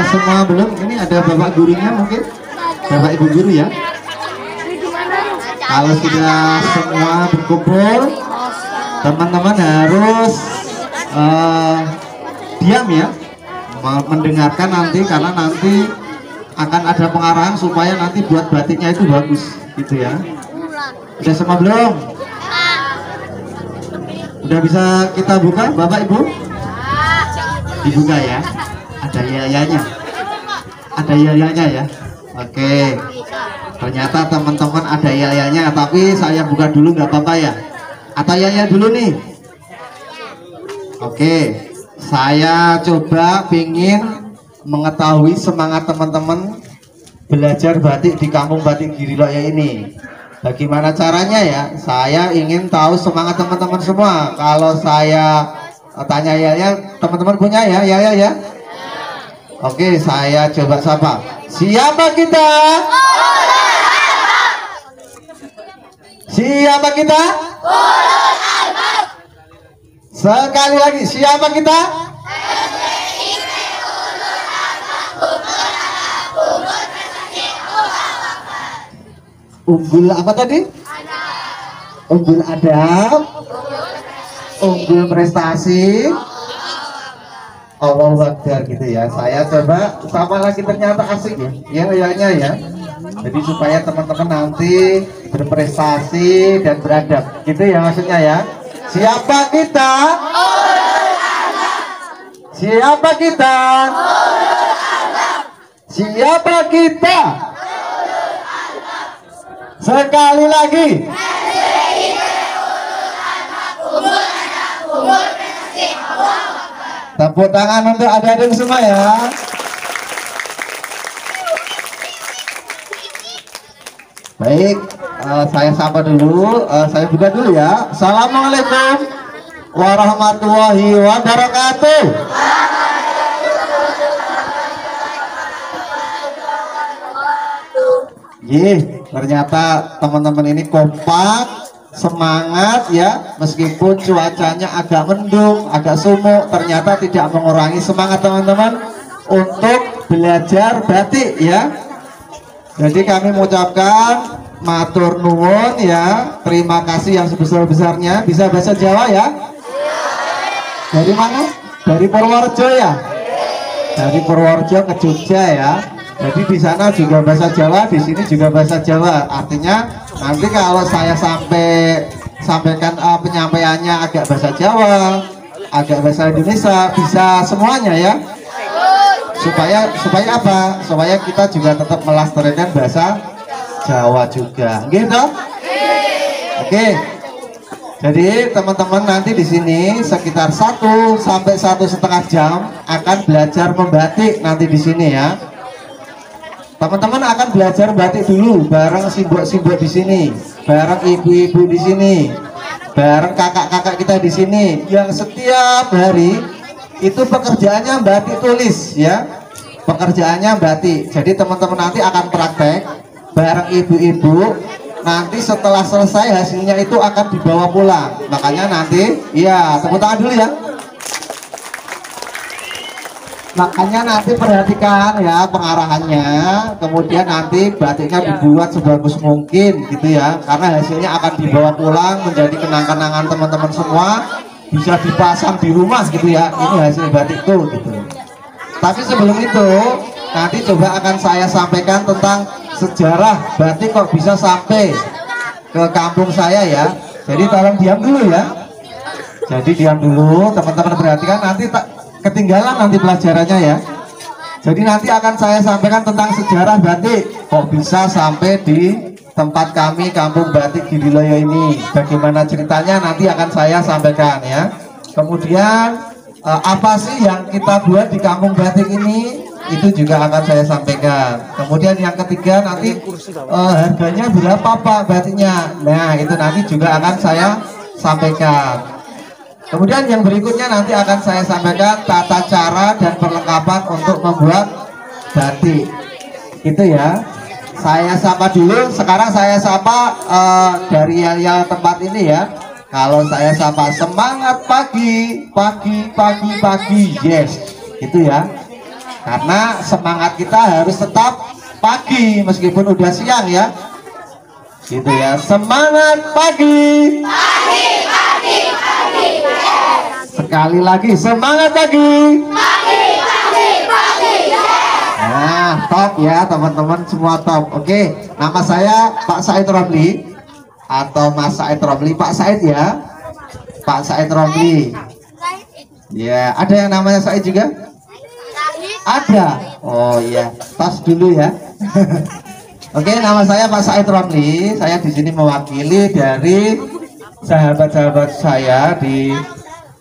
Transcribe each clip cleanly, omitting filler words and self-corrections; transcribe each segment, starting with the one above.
Sudah semua belum? Ini ada bapak gurunya mungkin? Bapak ibu guru ya? Kalau sudah semua berkumpul, teman-teman harus diam ya, mendengarkan nanti, karena nanti akan ada pengarahan supaya nanti buat batiknya itu bagus gitu ya. Udah semua belum? Udah bisa kita buka bapak ibu? Dibuka ya. Ada yayanya, ada yayanya ya. Oke, ternyata teman-teman ada yayanya, tapi saya buka dulu nggak apa-apa ya? Atau yaya dulu nih? Oke, saya coba pingin mengetahui semangat teman-teman belajar batik di Kampung Batik Giriloyo ini. Bagaimana caranya ya? Saya ingin tahu semangat teman-teman semua. Kalau saya tanya yaya, teman-teman punya ya, yaya ya? Oke, saya coba sapa. Siapa kita? Siapa kita? Sekali lagi, siapa kita? Unggul apa tadi? Unggul adab, unggul prestasi, Allahu Akbar gitu ya. Saya coba sama lagi, ternyata asik ya, yanya ya. Jadi supaya teman-teman nanti berprestasi dan beradab, gitu ya maksudnya ya. Siapa kita? Siapa kita? Siapa kita? Sekali lagi. Tepuk tangan untuk adik-adik semua ya. Baik, saya sapa dulu, saya buka dulu ya. Assalamualaikum warahmatullahi wabarakatuh. Ternyata teman-teman ini kompak, semangat ya, meskipun cuacanya agak mendung, agak sumuk, ternyata tidak mengurangi semangat teman-teman untuk belajar batik ya. Jadi kami mengucapkan matur nuwun ya, terima kasih yang sebesar-besarnya. Bisa bahasa Jawa ya? Dari mana? Dari Purworejo ya? Dari Purworejo ke Jogja ya. Jadi di sana juga bahasa Jawa, di sini juga bahasa Jawa. Artinya nanti kalau saya sampaikan penyampaiannya agak bahasa Jawa, agak bahasa Indonesia, bisa semuanya ya. Supaya apa? Supaya kita juga tetap melestarikan bahasa Jawa juga, gitu. Oke. Jadi teman-teman nanti di sini sekitar 1 sampai 1,5 jam akan belajar membatik nanti di sini ya. Teman-teman akan belajar batik dulu bareng simbok-simbok di sini, bareng ibu-ibu di sini, bareng kakak-kakak kita di sini yang setiap hari itu pekerjaannya batik tulis ya. Pekerjaannya batik. Jadi teman-teman nanti akan praktek bareng ibu-ibu. Nanti setelah selesai hasilnya itu akan dibawa pulang. Makanya nanti ya, tepuk tangan dulu ya. Makanya nanti perhatikan ya pengarahannya, kemudian nanti batiknya dibuat sebagus mungkin gitu ya, karena hasilnya akan dibawa pulang menjadi kenang-kenangan teman-teman semua, bisa dipasang di rumah gitu ya, ini hasil batikku gitu. Tapi sebelum itu nanti coba akan saya sampaikan tentang sejarah batik kok bisa sampai ke kampung saya ya. Jadi tolong diam dulu ya. Jadi diam dulu, teman-teman perhatikan, nanti ketinggalan nanti pelajarannya ya. Jadi nanti akan saya sampaikan tentang sejarah batik kok bisa sampai di tempat kami Kampung Batik Giriloyo ini. Bagaimana ceritanya nanti akan saya sampaikan ya. Kemudian apa sih yang kita buat di Kampung Batik ini, itu juga akan saya sampaikan. Kemudian yang ketiga nanti harganya berapa Pak batiknya. Nah itu nanti juga akan saya sampaikan. Kemudian yang berikutnya nanti akan saya sampaikan tata cara dan perlengkapan untuk membuat batik. Itu ya. Saya sapa dulu. Sekarang saya sapa dari yang tempat ini ya. Kalau saya sapa semangat pagi, pagi, pagi, pagi. Yes. Itu ya. karena semangat kita harus tetap pagi meskipun udah siang ya, gitu ya. Semangat pagi. Pagi, pagi, pagi. Sekali lagi semangat pagi. Pagi, pagi, pagi. Nah, top ya teman-teman, semua top. Oke, nama saya Pak Said Romli atau Mas Said Romli, Pak Said ya, Pak Said Romli. Ya, ada yang namanya Said juga? Ada. Oh iya, tas dulu ya. Oke, nama saya Pak Said Romli. Saya di sini mewakili dari sahabat-sahabat saya di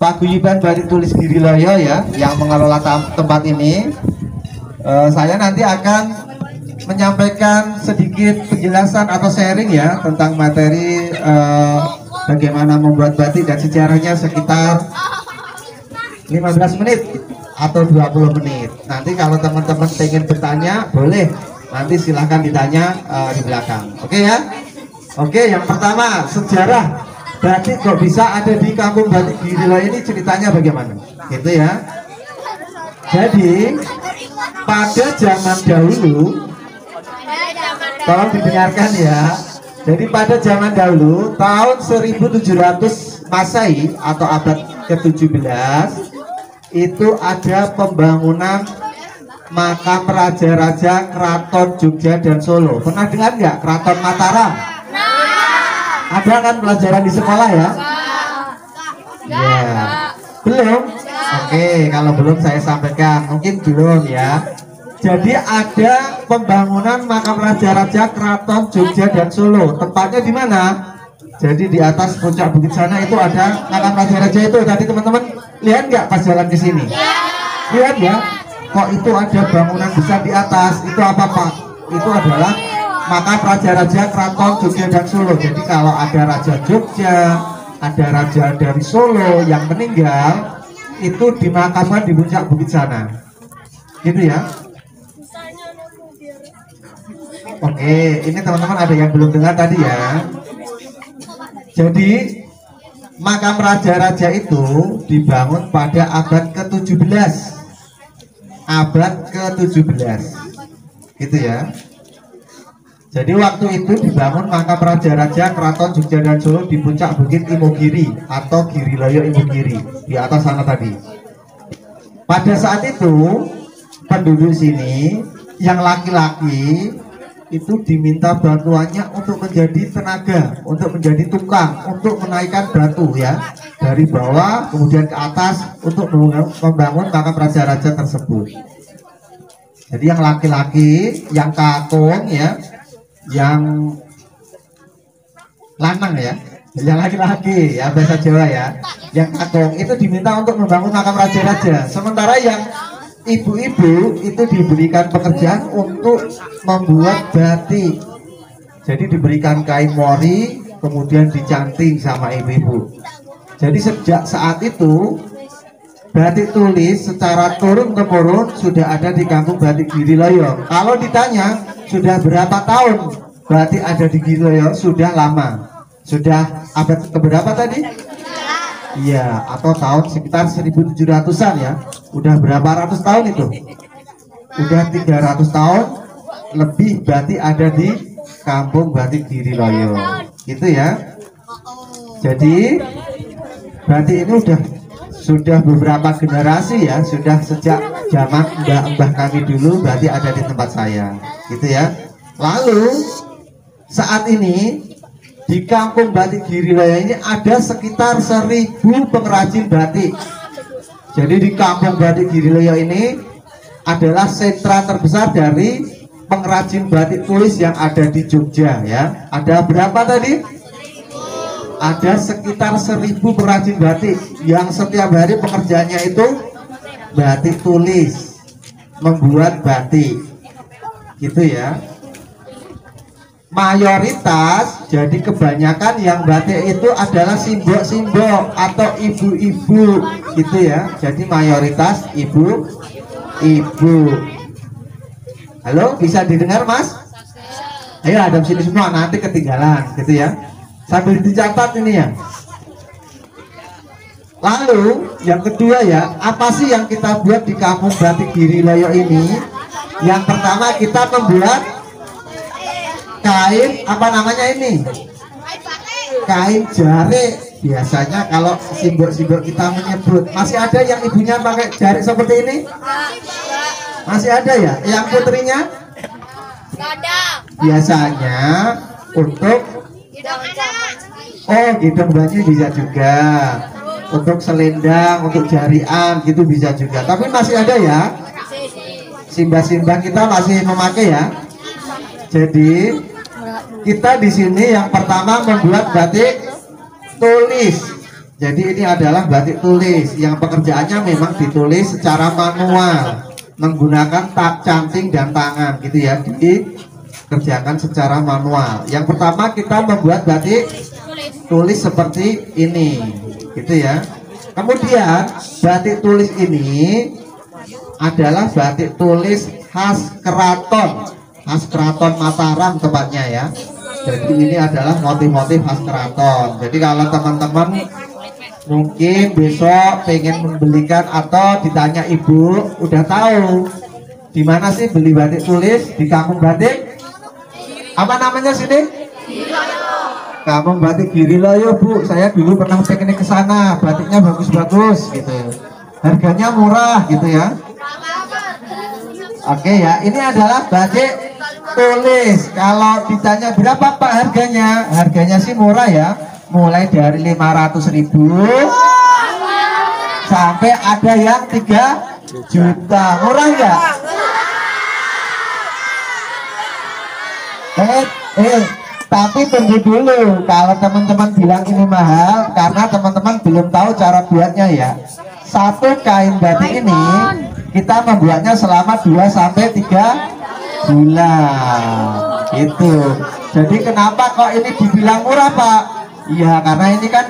Paguyuban Batik Tulis Giriloyo ya, yang mengelola tempat ini. Saya nanti akan menyampaikan sedikit penjelasan atau sharing ya tentang materi bagaimana membuat batik dan sejarahnya sekitar 15 menit atau 20 menit. Nanti kalau teman-teman ingin bertanya boleh, nanti silahkan ditanya di belakang. Oke ya. Oke, yang pertama, sejarah batik kok bisa ada di Kampung Batik Giriloyo ini, ceritanya bagaimana gitu ya. Jadi pada zaman dahulu, tolong didengarkan ya. Jadi pada zaman dahulu tahun 1700 Masehi atau abad ke-17 itu ada pembangunan makam raja-raja Keraton Jogja dan Solo. Pernah dengar nggak Keraton Mataram? Ada kan pelajaran di sekolah ya? Ya, belum? Oke, kalau belum saya sampaikan, mungkin belum ya. Jadi ada pembangunan makam raja-raja Keraton Jogja dan Solo. Tempatnya di mana? Jadi di atas puncak bukit sana itu ada makam raja-raja itu. Tadi teman-teman lihat nggak pas jalan ke sini? Lihat ya? Kok itu ada bangunan besar di atas? Itu apa Pak? Itu adalah makam raja-raja Keraton Jogja dan Solo. Jadi kalau ada raja Jogja, ada raja dari Solo yang meninggal, itu dimakamkan di puncak bukit sana, gitu ya. Oke, ini teman-teman ada yang belum dengar tadi ya. Jadi makam raja-raja itu dibangun pada abad ke-17, abad ke-17, gitu ya. Jadi waktu itu dibangun makam raja-raja Keraton Jogja dan Solo di puncak bukit Imogiri atau Giriloyo Imogiri di atas sana tadi. Pada saat itu penduduk sini yang laki-laki itu diminta bantuannya untuk menjadi tenaga, untuk menjadi tukang, untuk menaikkan batu ya dari bawah kemudian ke atas untuk membangun makam raja-raja tersebut. Jadi yang laki-laki, yang kakung ya, yang lanang ya, yang laki-laki ya, bahasa Jawa ya, yang kakung itu diminta untuk membangun makam raja-raja. Sementara yang ibu-ibu itu diberikan pekerjaan untuk membuat batik. Jadi diberikan kain mori, kemudian dicanting sama ibu-ibu. Jadi sejak saat itu batik tulis secara turun-temurun sudah ada di Kampung Batik Giriloyo. Kalau ditanya sudah berapa tahun batik ada di Giriloyo, sudah lama. Sudah abad keberapa tadi? Iya, atau tahun sekitar 1700-an ya. Udah berapa ratus tahun itu? Udah 300 tahun lebih batik ada di Kampung Batik Giriloyo. Gitu ya. Jadi batik ini sudah beberapa generasi ya, sudah sejak zaman mbah kami dulu berarti ada di tempat saya, gitu ya. Lalu saat ini di Kampung Batik Giriloyo ini ada sekitar 1000 pengrajin batik. Jadi di Kampung Batik Giriloyo ini adalah sentra terbesar dari pengrajin batik tulis yang ada di Jogja ya. Ada berapa tadi? Ada sekitar 1000 pengrajin batik yang setiap hari pekerjaannya itu batik tulis, membuat batik, gitu ya. Mayoritas, jadi kebanyakan yang batik itu adalah simbok-simbok atau ibu-ibu, gitu ya. Jadi mayoritas ibu-ibu. Halo, bisa didengar Mas? Ayo hadap sini semua, nanti ketinggalan, gitu ya. Sambil dicatat ini ya. Lalu yang kedua ya, apa sih yang kita buat di Kampung Batik Giriloyo ini? Yang pertama kita membuat kain, apa namanya ini? Kain jarik. Biasanya kalau simbol-simbol kita menyebut, masih ada yang ibunya pakai jarik seperti ini? Masih ada ya? Yang putrinya? Biasanya untuk hidung banyu bisa juga, untuk selendang, untuk jarian gitu bisa juga. Tapi masih ada ya? Simbah-simbah kita masih memakai ya. Jadi kita di sini yang pertama membuat batik tulis. Jadi ini adalah batik tulis yang pekerjaannya memang ditulis secara manual menggunakan tak canting dan tangan gitu ya, dikerjakan secara manual. Yang pertama kita membuat batik tulis seperti ini gitu ya. Kemudian batik tulis ini adalah batik tulis khas keraton Mataram tepatnya ya. Jadi ini adalah motif-motif khas keraton. Jadi kalau teman-teman mungkin besok pengen membelikan atau ditanya ibu, udah tahu di mana sih beli batik tulis di Kampung Batik? Apa namanya sini? Kampung Batik Giriloyo, Bu. Saya dulu pernah pengen ke sana, batiknya bagus-bagus gitu. Harganya murah gitu ya. Oke ya, ini adalah batik tulis. Kalau ditanya berapa Pak harganya? Harganya sih murah ya, mulai dari 500.000 sampai ada yang 3 juta. Murah nggak? Tapi tunggu dulu, kalau teman-teman bilang ini mahal karena teman-teman belum tahu cara buatnya ya. Satu kain batik ini kita membuatnya selama 2 sampai 3 bulan itu. Jadi kenapa kok ini dibilang murah Pak? Iya, karena ini kan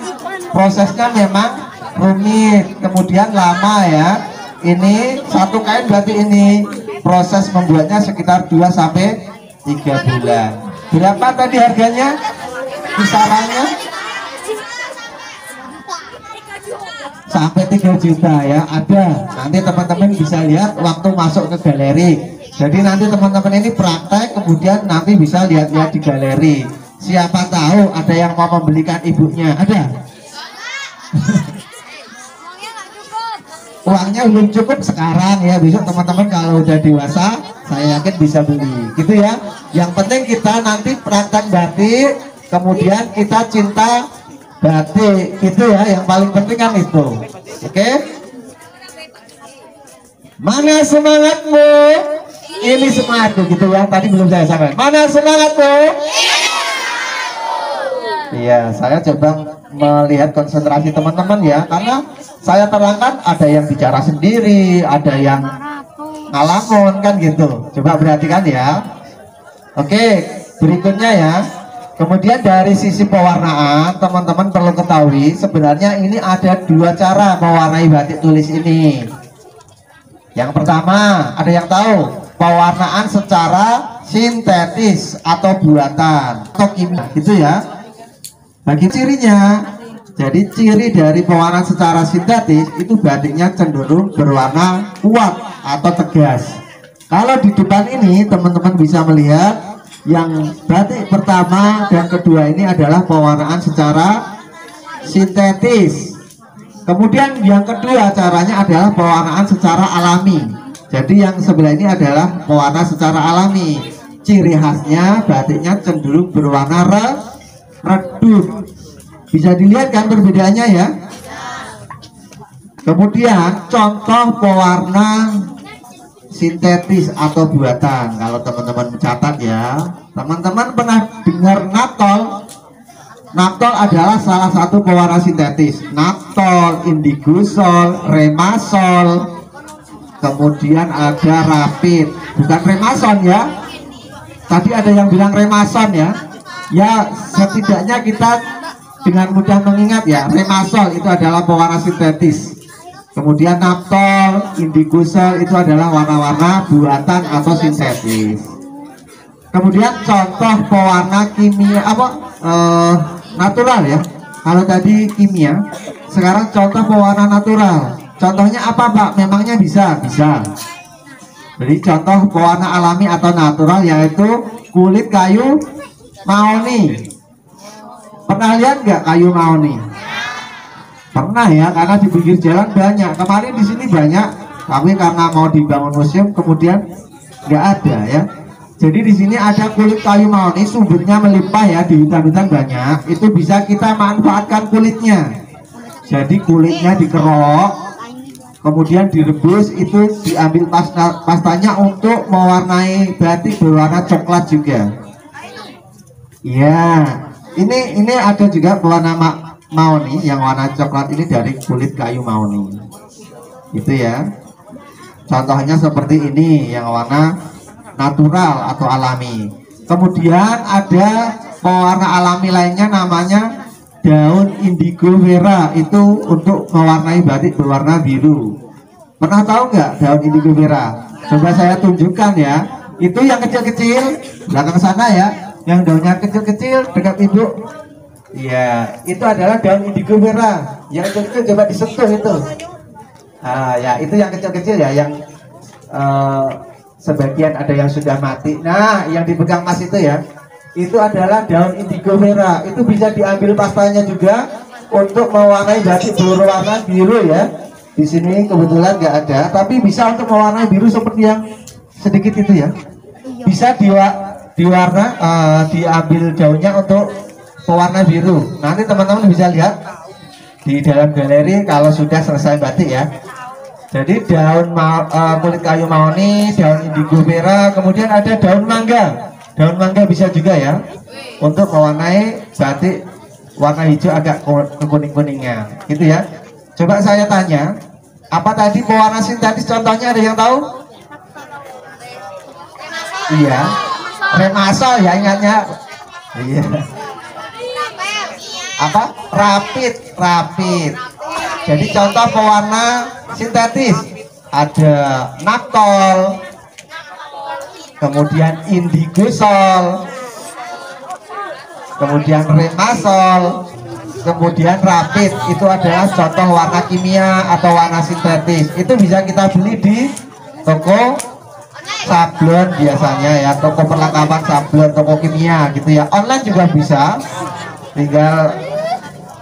prosesnya memang rumit, kemudian lama ya. Ini satu kain batik ini proses membuatnya sekitar 2 sampai 3 bulan. Berapa tadi harganya? Kisarannya sampai 3 juta ya. Ada, nanti teman-teman bisa lihat waktu masuk ke galeri. Jadi nanti teman-teman ini praktek, kemudian nanti bisa lihat-lihat di galeri. Siapa tahu ada yang mau membelikan ibunya. Ada? Uangnya belum cukup sekarang ya. Besok teman-teman kalau udah dewasa, saya yakin bisa beli. Gitu ya. Yang penting kita nanti praktek batik, kemudian kita cinta batik. Gitu ya. Yang paling penting kan itu. Oke? Mana semangatmu? Ini semangatku gitu ya. Tadi belum saya sampaikan. Mana semangatmu? Iya, saya coba melihat konsentrasi teman-teman ya, karena saya terangkan ada yang bicara sendiri, ada yang ngalamun kan gitu. Coba perhatikan ya. Oke, berikutnya ya. Kemudian dari sisi pewarnaan, teman-teman perlu ketahui sebenarnya ini ada 2 cara mewarnai batik tulis ini. Yang pertama, ada yang tahu? Pewarnaan secara sintetis atau buatan atau kimia gitu ya. Bagi cirinya, jadi ciri dari pewarnaan secara sintetis itu batiknya cenderung berwarna kuat atau tegas. Kalau di depan ini teman-teman bisa melihat yang batik pertama dan kedua ini adalah pewarnaan secara sintetis. Kemudian yang kedua caranya adalah pewarnaan secara alami. Jadi yang sebelah ini adalah pewarna secara alami. Ciri khasnya batiknya cenderung berwarna redup. Bisa dilihat kan perbedaannya ya. Kemudian contoh pewarna sintetis atau buatan. Kalau teman-teman mencatat ya, teman-teman pernah dengar naptol? Naptol adalah salah satu pewarna sintetis. Naptol, indigosol, remasol, kemudian ada rapid. Bukan remason ya. Tadi ada yang bilang remason ya. Ya setidaknya kita dengan mudah mengingat ya, remasol itu adalah pewarna sintetis. Kemudian naptol, indigosol itu adalah warna-warna buatan atau sintetis. Kemudian contoh pewarna kimia natural ya. Kalau tadi kimia, sekarang contoh pewarna natural. Contohnya apa Pak? Memangnya bisa? Bisa. Jadi contoh pewarna alami atau natural yaitu kulit kayu mahoni. Pernah lihat nggak kayu mahoni? Pernah ya, karena di pinggir jalan banyak. Kemarin di sini banyak, tapi karena mau dibangun museum kemudian nggak ada ya. Jadi di sini ada kulit kayu mahoni, sumbernya melimpah ya, di hutan-hutan banyak. Itu bisa kita manfaatkan kulitnya. Jadi kulitnya dikerok, kemudian direbus, itu diambil pastanya untuk mewarnai batik berwarna coklat juga. Ya, ini ada juga pewarna mahoni yang warna coklat, ini dari kulit kayu mahoni. Itu ya. Contohnya seperti ini yang warna natural atau alami. Kemudian ada pewarna alami lainnya namanya daun indigo vera, itu untuk mewarnai batik berwarna biru. Pernah tahu nggak daun indigo vera? Coba saya tunjukkan ya. Itu yang kecil-kecil belakang sana ya, yang daunnya kecil-kecil dekat ibu. Iya, itu adalah daun indigo vera. Yang kecil coba disentuh itu. Ah ya, itu yang kecil-kecil ya, yang sebagian ada yang sudah mati. Nah, yang dipegang Mas itu ya, itu adalah daun indigo vera. Itu bisa diambil pastanya juga untuk mewarnai batik berwarna biru ya. Di sini kebetulan nggak ada, tapi bisa untuk mewarnai biru seperti yang sedikit itu ya. Bisa diwarna, diambil daunnya untuk pewarna biru. Nanti teman-teman bisa lihat di dalam galeri kalau sudah selesai batik ya. Jadi daun kulit kayu mahoni, daun indigo vera, kemudian ada daun mangga. Daun mangga bisa juga ya, untuk mewarnai batik warna hijau agak kuning-kuningnya, gitu ya. Coba saya tanya, apa tadi pewarna sintetis contohnya, ada yang tahu? Iya, remasol ya ingatnya. Iya. Apa? Rapid. Jadi contoh pewarna sintetis ada naktol, kemudian indigosol, kemudian remasol, kemudian rapid. Itu adalah contoh warna kimia atau warna sintetis. Itu bisa kita beli di toko sablon biasanya ya, toko perlengkapan sablon, toko kimia gitu ya. Online juga bisa, tinggal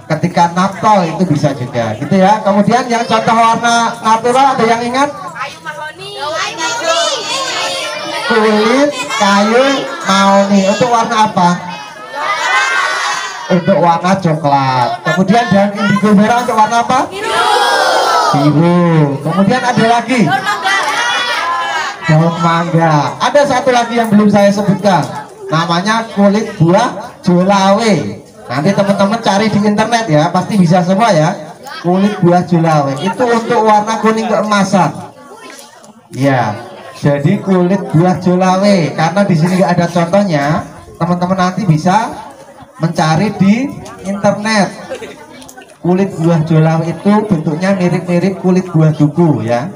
ketika naktol itu bisa juga gitu ya. Kemudian yang contoh warna natural ada yang ingat? Kulit kayu mahoni. Untuk warna apa? Untuk warna coklat. Kemudian daun indigo vera untuk warna apa? Biru. Kemudian ada lagi daun mangga. Ada satu lagi yang belum saya sebutkan, namanya kulit buah jolawe. Nanti teman-teman cari di internet ya, pasti bisa semua ya. Kulit buah jolawe itu untuk warna kuning keemasan. Ya, jadi kulit buah jolawe, karena di sini nggak ada contohnya, teman-teman nanti bisa mencari di internet. Kulit buah jolawe itu bentuknya mirip-mirip kulit buah duku ya.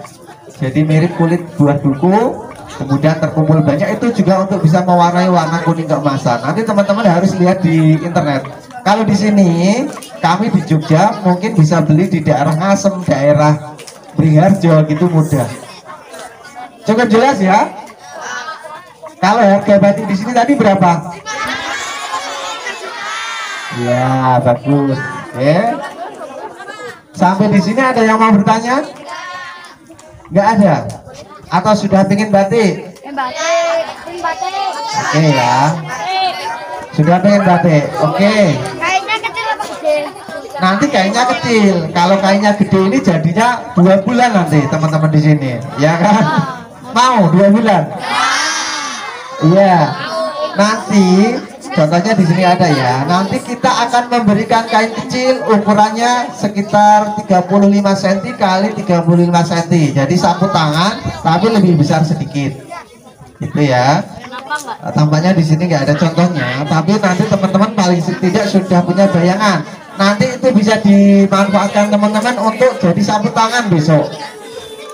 Jadi mirip kulit buah duku, kemudian terkumpul banyak, itu juga untuk bisa mewarnai warna kuning keemasan. Nanti teman-teman harus lihat di internet. Kalau di sini kami di Jogja mungkin bisa beli di daerah Ngasem, daerah Beringharjo gitu mudah. Cukup jelas ya. Kalau harga batik di sini tadi berapa? Ya bagus. Ya. Sampai di sini ada yang mau bertanya? Nggak ada? Atau sudah pingin batik? Oke ya. Sudah pengen batik? Oke. Kayaknya kecil apa gede? Nanti kayaknya kecil. Kalau kayaknya gede ini jadinya 2 bulan nanti teman-teman di sini, ya kan? Mau 2 bulan? Iya. Nanti contohnya di sini ada ya. Nanti kita akan memberikan kain kecil, ukurannya sekitar 35 cm kali 35 cm. Jadi sapu tangan, tapi lebih besar sedikit. Itu ya. Tampaknya di sini nggak ada contohnya, tapi nanti teman-teman paling tidak sudah punya bayangan. Nanti itu bisa dimanfaatkan teman-teman untuk jadi sapu tangan besok.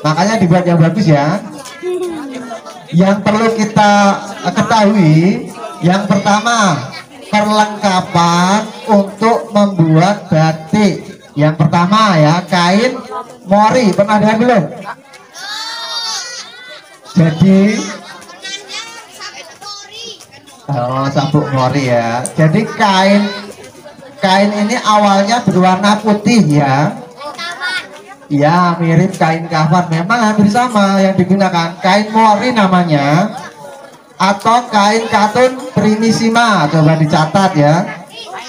Makanya dibuat yang bagus ya. Yang perlu kita ketahui, yang pertama perlengkapan untuk membuat batik Yang pertama ya, kain mori. Pernah dengar belum? Jadi sabuk mori ya. Jadi kain ini awalnya berwarna putih ya. Ya, mirip kain kafan. Memang hampir sama yang digunakan. Kain mori namanya, atau kain katun primissima. Coba dicatat ya.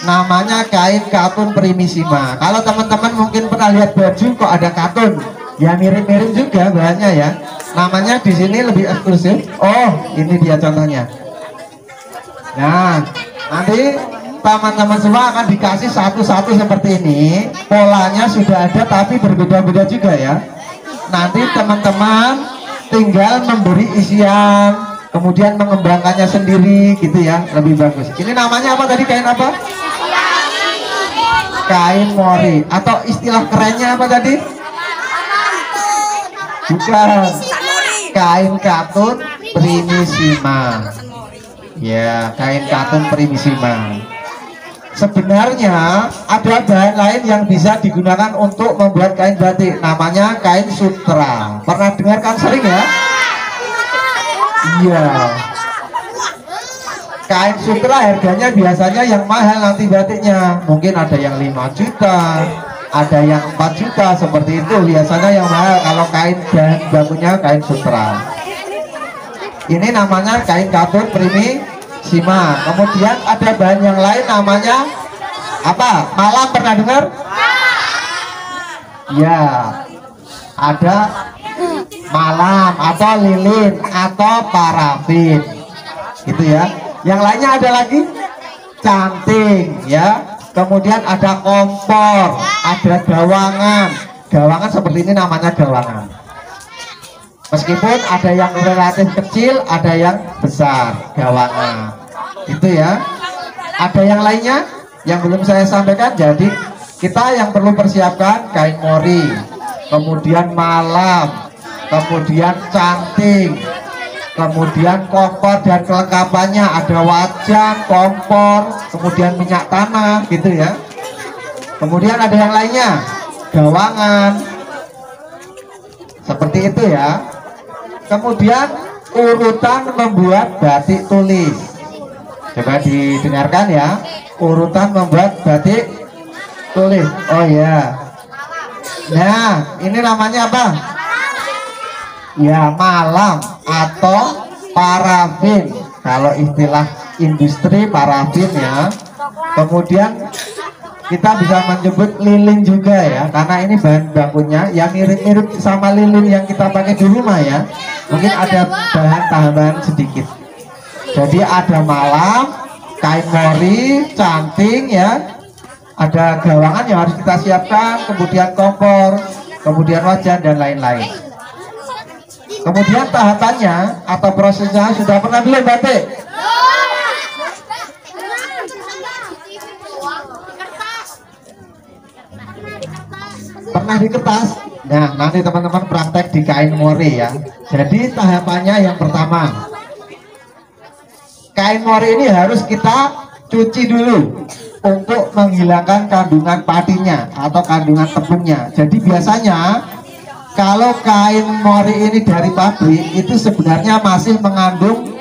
Namanya kain katun primissima. Kalau teman-teman mungkin pernah lihat baju kok ada katun, ya mirip-mirip juga bahannya ya. Namanya di sini lebih eksklusif. Oh, ini dia contohnya. Nah, nanti teman-teman semua akan dikasih satu-satu seperti ini. Polanya sudah ada tapi berbeda-beda juga ya. Nanti teman-teman tinggal memberi isian, kemudian mengembangkannya sendiri gitu ya, lebih bagus. Ini namanya apa tadi, kain apa? Kain mori. Atau istilah kerennya apa tadi? Bukan. Kain katun primissima. Ya, kain katun primissima. Sebenarnya ada bahan lain yang bisa digunakan untuk membuat kain batik. Namanya kain sutra. Pernah dengar kan, sering ya? Iya. Kain sutra harganya biasanya yang mahal nanti batiknya. Mungkin ada yang 5 juta, ada yang 4 juta, seperti itu. Biasanya yang mahal kalau kain bahan bakunya kain sutra. Ini namanya kain katun primissima. Kemudian ada bahan yang lain namanya apa? Malam, pernah dengar? Ya, ada malam atau lilin atau parafin, gitu ya. Yang lainnya ada lagi canting ya. Kemudian ada kompor, ada gawangan. Gawangan seperti ini namanya gawangan. Meskipun ada yang relatif kecil, ada yang besar gawangan. Itu ya. Ada yang lainnya yang belum saya sampaikan. Jadi kita yang perlu persiapkan kain mori, kemudian malam, kemudian canting, kemudian kompor dan kelengkapannya, ada wajan, kompor, kemudian minyak tanah gitu ya. Kemudian ada yang lainnya, gawangan, seperti itu ya. Kemudian urutan membuat batik tulis. Coba didengarkan ya, urutan membuat batik tulis. Oh ya. Nah, ini namanya apa? Ya, malam atau parafin. Kalau istilah industri parafin ya. Kemudian kita bisa menyebut lilin juga ya, karena ini bahan bakunya yang mirip-mirip sama lilin yang kita pakai di rumah ya. Mungkin ada bahan tambahan sedikit. Jadi ada malam, kain mori, canting ya, ada gawangan yang harus kita siapkan, kemudian kompor, kemudian wajan dan lain-lain. Kemudian tahapannya atau prosesnya sudah pernah belum batik? Pernah di kertas? Nah, nanti teman-teman praktek di kain mori ya. Jadi tahapannya yang pertama, kain mori ini harus kita cuci dulu untuk menghilangkan kandungan patinya atau kandungan tepungnya. Jadi biasanya kalau kain mori ini dari pabrik itu sebenarnya masih mengandung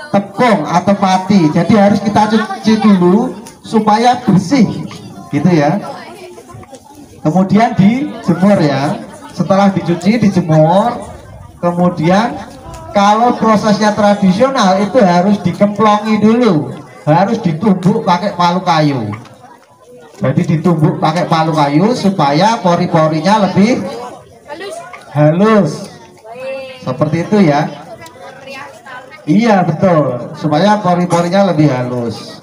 tepung atau pati. Jadi harus kita cuci dulu supaya bersih gitu ya. Kemudian dijemur ya. Setelah dicuci, dijemur. Kemudian kalau prosesnya tradisional itu harus dikemplongi dulu, harus ditumbuk pakai palu kayu. Jadi ditumbuk pakai palu kayu supaya pori-porinya lebih halus. Seperti itu ya. Iya betul, supaya pori-porinya lebih halus.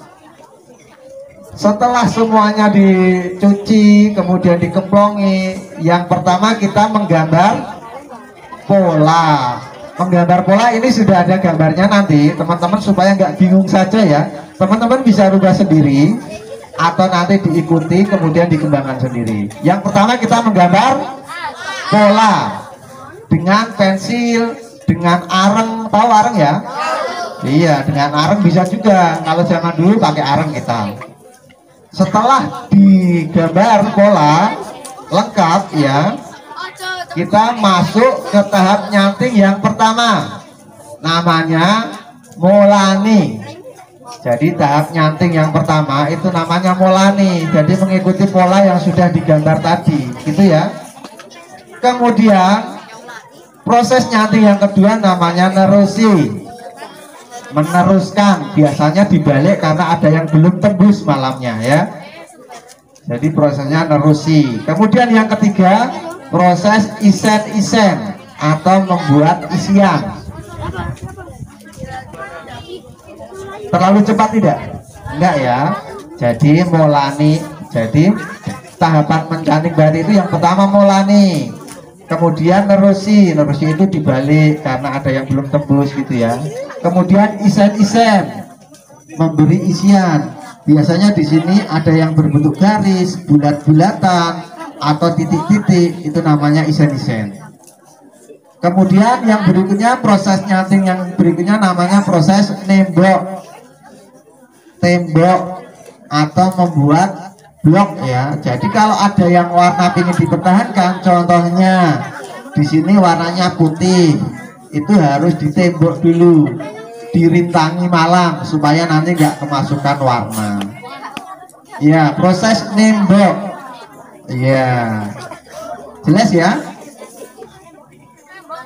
Setelah semuanya dicuci, kemudian dikemplongi, yang pertama kita menggambar pola. Menggambar pola ini sudah ada gambarnya nanti, teman-teman, supaya nggak bingung saja ya. Teman-teman bisa rubah sendiri atau nanti diikuti kemudian dikembangkan sendiri. Yang pertama kita menggambar pola dengan pensil, dengan areng. Tahu areng ya? Iya, dengan areng bisa juga. Kalau zaman dulu pakai areng kita. Setelah digambar pola lengkap ya, kita masuk ke tahap nyanting yang pertama, namanya molani. Jadi tahap nyanting yang pertama itu namanya molani, jadi mengikuti pola yang sudah digambar tadi gitu ya. Kemudian proses nyanting yang kedua namanya nerusi, meneruskan, biasanya dibalik karena ada yang belum tembus malamnya ya. Jadi prosesnya nerusi. Kemudian yang ketiga proses isen-isen atau membuat isian. Terlalu cepat tidak? Enggak ya. Jadi molani. Jadi tahapan mencanting batik itu yang pertama molani, kemudian nerusi. Nerusi itu dibalik karena ada yang belum tembus gitu ya. Kemudian isen-isen, memberi isian. Biasanya di sini ada yang berbentuk garis, bulat-bulatan atau titik-titik, itu namanya isen-isen. Kemudian yang berikutnya proses nyanting yang berikutnya namanya proses nembok, tembok atau membuat blok ya. Jadi kalau ada yang warna ingin dipertahankan, contohnya di sini warnanya putih, itu harus ditembok dulu, dirintangi malam supaya nanti nggak kemasukan warna ya. Proses nembok ya, jelas ya.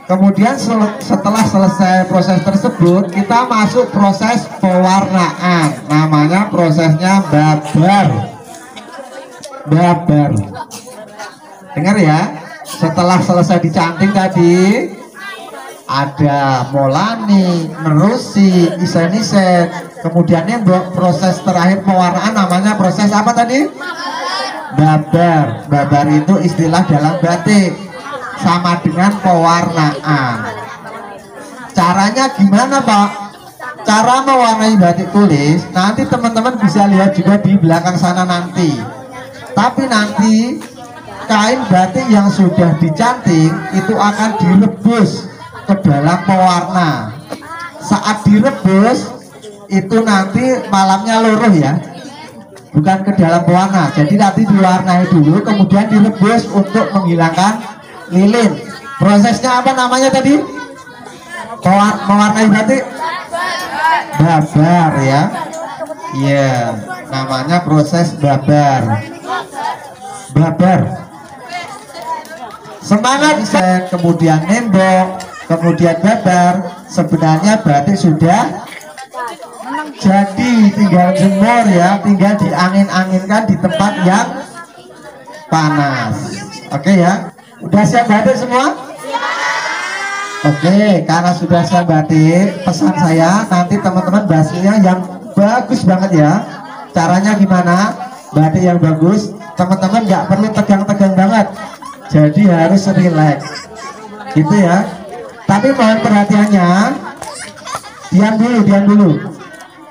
Kemudian setelah selesai proses tersebut, kita masuk proses pewarnaan, namanya prosesnya babar. Dengar ya, setelah selesai dicanting tadi ada molani, nerusi, isen-isen, kemudian nembok. Proses terakhir pewarnaan namanya proses apa tadi? Babar. Babar itu istilah dalam batik, sama dengan pewarnaan. Caranya gimana Pak? Cara mewarnai batik tulis nanti teman-teman bisa lihat juga di belakang sana nanti. Tapi nanti kain batik yang sudah dicanting itu akan direbus ke dalam pewarna. Saat direbus itu nanti malamnya luruh ya, bukan ke dalam pewarna. Jadi nanti diwarnai dulu, kemudian direbus untuk menghilangkan lilin. Prosesnya apa namanya tadi? Mewarnai batik? Babar ya. Iya, namanya proses babar. Semangat, kemudian nembok, kemudian babar. Sebenarnya batik sudah jadi, tinggal jemur ya, tinggal diangin-anginkan di tempat yang panas. Oke ya, udah siap batik semua? Oke, karena sudah siap batik, pesan saya nanti teman-teman batiknya yang bagus banget ya. Caranya gimana? Batik yang bagus, teman-teman nggak perlu tegang-tegang banget, jadi harus relax gitu ya. Tapi mohon perhatiannya, diam dulu.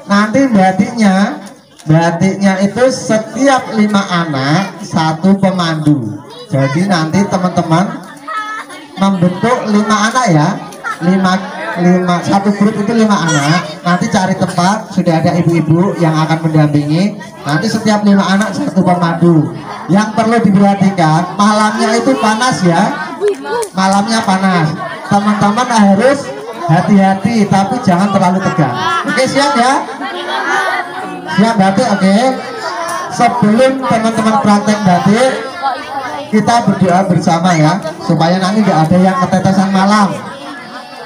Nanti batiknya itu setiap 5 anak 1 pemandu. Jadi nanti teman-teman membentuk 5 anak ya, 5 satu grup itu 5 anak. Nanti cari tempat, sudah ada ibu-ibu yang akan mendampingi. Nanti setiap 5 anak 1 pemandu. Yang perlu diperhatikan, malamnya itu panas ya, malamnya panas. Teman-teman harus hati-hati, tapi jangan terlalu tegang. Oke, siap ya? Siap batik, oke. Sebelum teman-teman praktek batik, kita berdoa bersama ya, supaya nanti nggak ada yang ketetesan malam.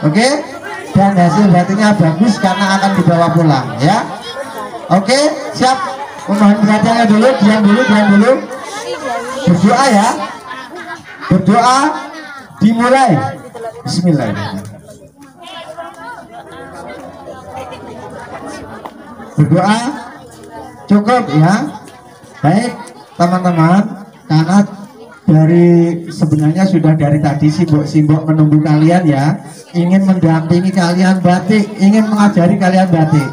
Oke? Dan hasil batiknya bagus karena akan dibawa pulang ya. Oke, siap. Mohon perhatiannya dulu, diam dulu. Berdoa ya. Berdoa dimulai. Bismillahirrahmanirrahim. Berdoa cukup ya. Baik teman-teman, karena sebenarnya sudah dari tadi simbok menunggu kalian ya, ingin mendampingi kalian batik, ingin mengajari kalian batik.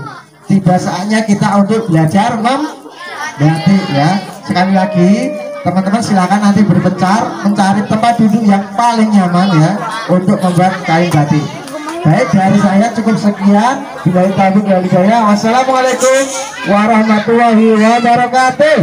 Tiba saatnya kita untuk belajar membatik ya. Sekali lagi teman-teman silakan nanti berpencar mencari tempat duduk yang paling nyaman ya untuk membuat kain batik. Baik, dari saya cukup sekian. Bila taufiq wal hidayah. Wassalamualaikum warahmatullahi wabarakatuh.